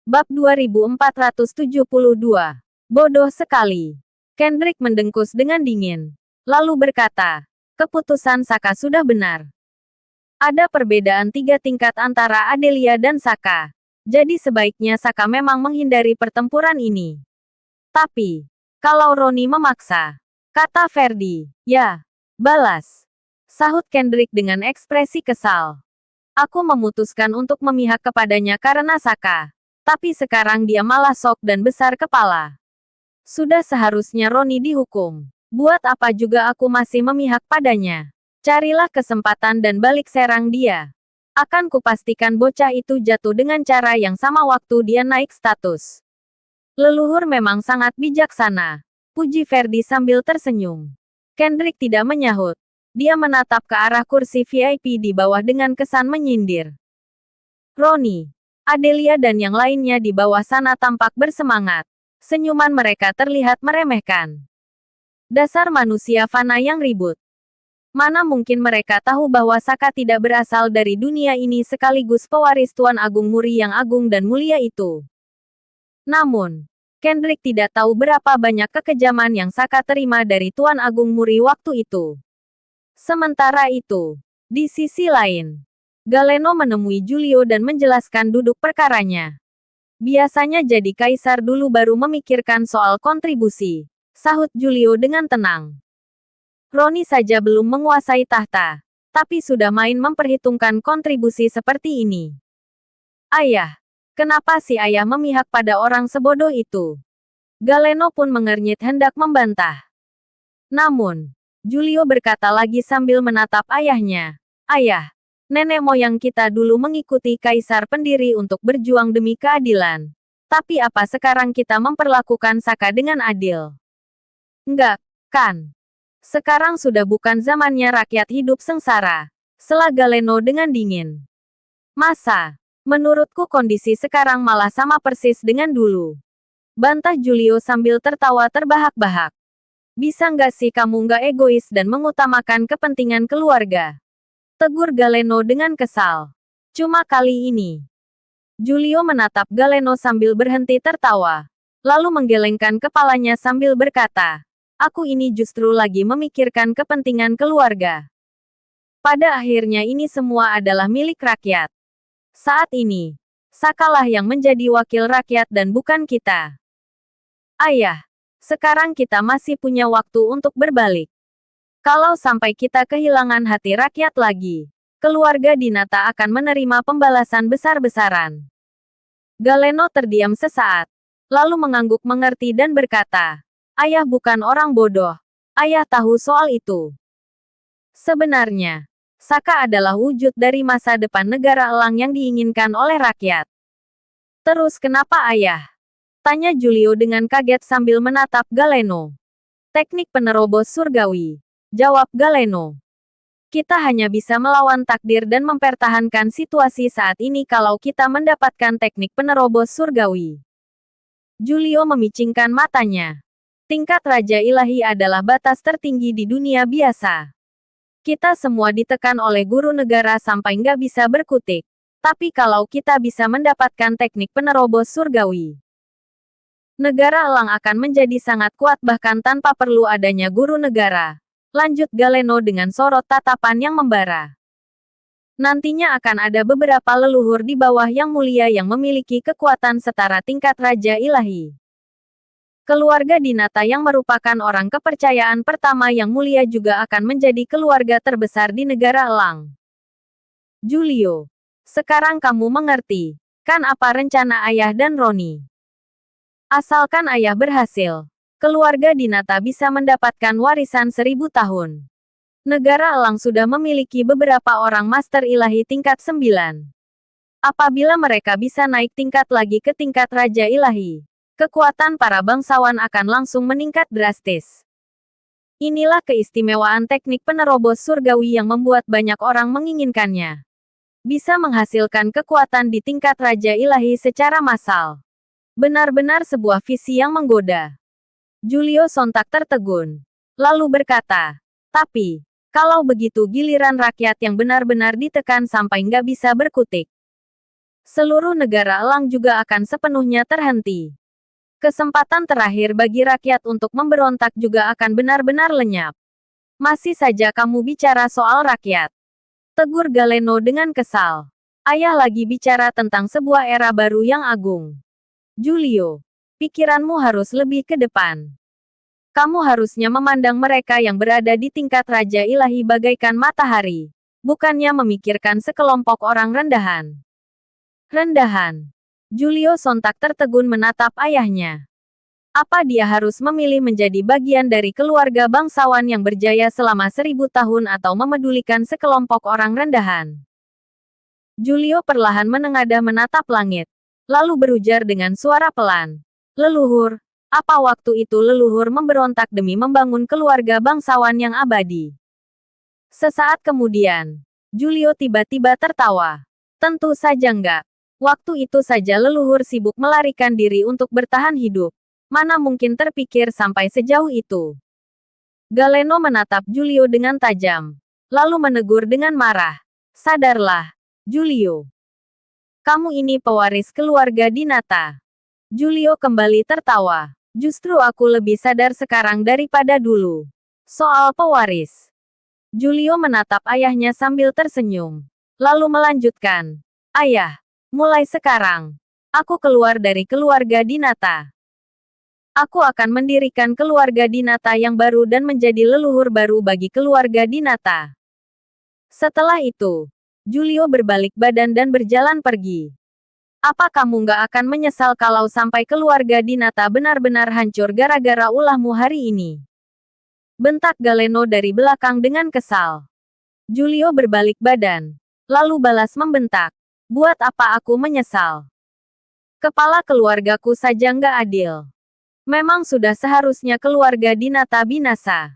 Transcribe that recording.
Bab 2472. Bodoh sekali. Kendrick mendengkus dengan dingin. Lalu berkata, keputusan Saka sudah benar. Ada perbedaan 3 tingkat antara Adelia dan Saka. Jadi sebaiknya Saka memang menghindari pertempuran ini. Tapi, kalau Roni memaksa, kata Ferdi, ya, balas. Sahut Kendrick dengan ekspresi kesal. Aku memutuskan untuk memihak kepadanya karena Saka. Tapi sekarang dia malah sok dan besar kepala. Sudah seharusnya Roni dihukum. Buat apa juga aku masih memihak padanya? Carilah kesempatan dan balik serang dia. Akan kupastikan bocah itu jatuh dengan cara yang sama waktu dia naik status. Leluhur memang sangat bijaksana. Puji Ferdi sambil tersenyum. Kendrick tidak menyahut. Dia menatap ke arah kursi VIP di bawah dengan kesan menyindir. Roni, Adelia dan yang lainnya di bawah sana tampak bersemangat. Senyuman mereka terlihat meremehkan. Dasar manusia fana yang ribut. Mana mungkin mereka tahu bahwa Saka tidak berasal dari dunia ini sekaligus pewaris Tuan Agung Muri yang agung dan mulia itu. Namun, Kendrick tidak tahu berapa banyak kekejaman yang Saka terima dari Tuan Agung Muri waktu itu. Sementara itu, di sisi lain, Galeno menemui Julio dan menjelaskan duduk perkaranya. Biasanya jadi kaisar dulu baru memikirkan soal kontribusi, sahut Julio dengan tenang. Roni saja belum menguasai tahta, tapi sudah main memperhitungkan kontribusi seperti ini. Ayah, kenapa si ayah memihak pada orang sebodoh itu? Galeno pun mengernyit hendak membantah. Namun, Julio berkata lagi sambil menatap ayahnya. Ayah, nenek moyang kita dulu mengikuti kaisar pendiri untuk berjuang demi keadilan. Tapi apa sekarang kita memperlakukan Saka dengan adil? Enggak, kan? Sekarang sudah bukan zamannya rakyat hidup sengsara. Sela Galeno dengan dingin. Masa? Menurutku kondisi sekarang malah sama persis dengan dulu. Bantah Julio sambil tertawa terbahak-bahak. Bisa nggak sih kamu nggak egois dan mengutamakan kepentingan keluarga? Tegur Galeno dengan kesal. Cuma kali ini. Julio menatap Galeno sambil berhenti tertawa. Lalu menggelengkan kepalanya sambil berkata, aku ini justru lagi memikirkan kepentingan keluarga. Pada akhirnya ini semua adalah milik rakyat. Saat ini, Sakalah yang menjadi wakil rakyat dan bukan kita. Ayah, sekarang kita masih punya waktu untuk berbalik. Kalau sampai kita kehilangan hati rakyat lagi, keluarga Dinata akan menerima pembalasan besar-besaran. Galeno terdiam sesaat, lalu mengangguk mengerti dan berkata, ayah bukan orang bodoh. Ayah tahu soal itu. Sebenarnya, Saka adalah wujud dari masa depan negara elang yang diinginkan oleh rakyat. Terus kenapa ayah? Tanya Julio dengan kaget sambil menatap Galeno. Teknik penerobos surgawi. Jawab Galeno. Kita hanya bisa melawan takdir dan mempertahankan situasi saat ini kalau kita mendapatkan teknik penerobos surgawi. Julio memicingkan matanya. Tingkat Raja Ilahi adalah batas tertinggi di dunia biasa. Kita semua ditekan oleh guru negara sampai nggak bisa berkutik. Tapi kalau kita bisa mendapatkan teknik penerobos surgawi, negara elang akan menjadi sangat kuat bahkan tanpa perlu adanya guru negara. Lanjut Galeno dengan sorot tatapan yang membara. Nantinya akan ada beberapa leluhur di bawah yang mulia yang memiliki kekuatan setara tingkat Raja Ilahi. Keluarga Dinata yang merupakan orang kepercayaan pertama yang mulia juga akan menjadi keluarga terbesar di negara elang. Julio, sekarang kamu mengerti, kan apa rencana ayah dan Roni? Asalkan ayah berhasil, keluarga Dinata bisa mendapatkan warisan 1000 tahun. Negara elang sudah memiliki beberapa orang master ilahi tingkat 9. Apabila mereka bisa naik tingkat lagi ke tingkat Raja Ilahi, kekuatan para bangsawan akan langsung meningkat drastis. Inilah keistimewaan teknik penerobos surgawi yang membuat banyak orang menginginkannya. Bisa menghasilkan kekuatan di tingkat Raja Ilahi secara massal. Benar-benar sebuah visi yang menggoda. Julio sontak tertegun. Lalu berkata, tapi, kalau begitu giliran rakyat yang benar-benar ditekan sampai nggak bisa berkutik. seluruh negara elang juga akan sepenuhnya terhenti. Kesempatan terakhir bagi rakyat untuk memberontak juga akan benar-benar lenyap. Masih saja kamu bicara soal rakyat. Tegur Galeno dengan kesal. Ayah lagi bicara tentang sebuah era baru yang agung. Julio, pikiranmu harus lebih ke depan. Kamu harusnya memandang mereka yang berada di tingkat Raja Ilahi bagaikan matahari, bukannya memikirkan sekelompok orang rendahan. Rendahan. Julio sontak tertegun menatap ayahnya. Apa dia harus memilih menjadi bagian dari keluarga bangsawan yang berjaya selama 1000 tahun atau memedulikan sekelompok orang rendahan? Julio perlahan menengadah menatap langit, lalu berujar dengan suara pelan. Leluhur, apa waktu itu leluhur memberontak demi membangun keluarga bangsawan yang abadi? Sesaat kemudian, Julio tiba-tiba tertawa. Tentu saja enggak. Waktu itu saja leluhur sibuk melarikan diri untuk bertahan hidup. Mana mungkin terpikir sampai sejauh itu. Galeno menatap Julio dengan tajam, lalu menegur dengan marah. Sadarlah, Julio. Kamu ini pewaris keluarga Dinata. Julio kembali tertawa. Justru aku lebih sadar sekarang daripada dulu. Soal pewaris. Julio menatap ayahnya sambil tersenyum. Lalu melanjutkan. Ayah, mulai sekarang, aku keluar dari keluarga Dinata. Aku akan mendirikan keluarga Dinata yang baru dan menjadi leluhur baru bagi keluarga Dinata. Setelah itu, Julio berbalik badan dan berjalan pergi. Apa kamu nggak akan menyesal kalau sampai keluarga Dinata benar-benar hancur gara-gara ulahmu hari ini? Bentak Galeno dari belakang dengan kesal. Julio berbalik badan, lalu balas membentak. Buat apa aku menyesal? Kepala keluargaku saja nggak adil. Memang sudah seharusnya keluarga Dinata binasa.